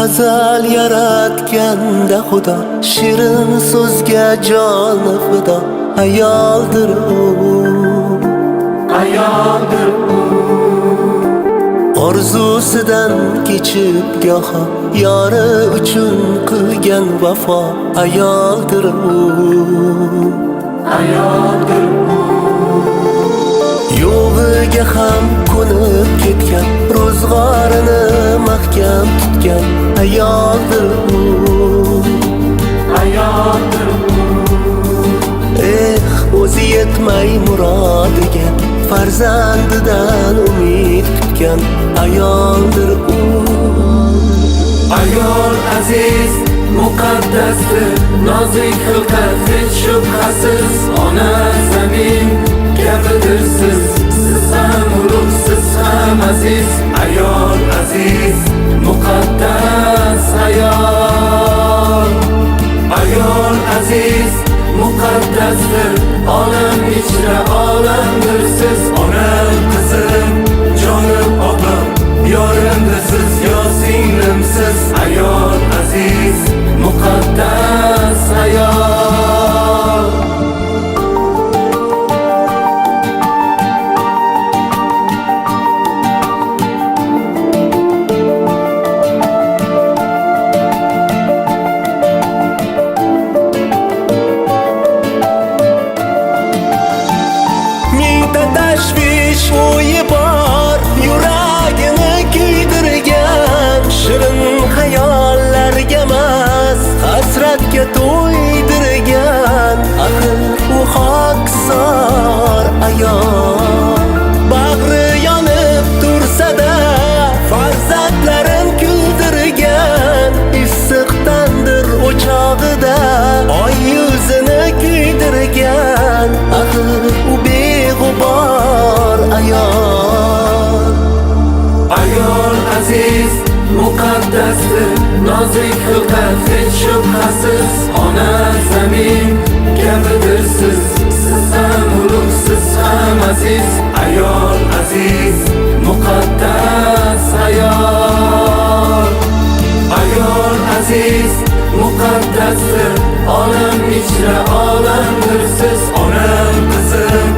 Azal yaratganda Xudo, shirin so'zga joni fido. Ayoldir u, ayoldir u. orzusidan kechib goho yori uchun qilgan vafo. Ayoldir u, ayoldir u. yo'g'iga ham ko'nib ketgan, ro'zg'orini mahkam tutgan. Ayoldir u, ayoldir u. o'zi yetmay murodiga farzandidan umid kutgan. Ayoldir u, Ayol aziz, muqaddasdir, nozik xilqat hech shubhasiz. Ona zamin kabidir siz, siz ham ulug', siz ham aziz. Ayol aziz, muqaddas ayol. Ayol aziz, muqaddasdir, olam ichra olamdir siz. Onam, qizim, jonim, opam, yorimdir siz, yo singlimsiz. Ayol aziz, muqaddas ayol. mingta tashvish o'yi bor, yuragini kuydirgan. Shirin xayollarga emas, hasratga to'ydirgan. Axir u xokisor ayol, bag'ri yonib tursa-da farzandlarin kuldirgan. Issiqdandir o'chog'ida oy yuzini kuydirgan. Axir u beg'ubor ayol. Ayol aziz, muqaddasdir, nozik xilqat hech shubhasiz. Ona zamin kabidir siz, siz ham ulug', siz ham aziz. Ayol aziz, muqaddas ayol. Ayol aziz, muqaddasdir, olam ichra olamdir siz. Onam, qizim,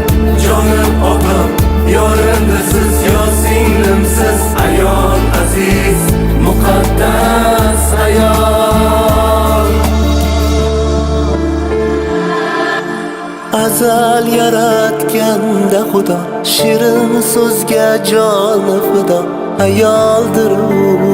jonim, opam, yorimdir siz, yo singlimsiz. Ayol aziz, muqaddas ayol. Azal yaratganda Xudo, shirin so'zga joni fido. Ayoldir u,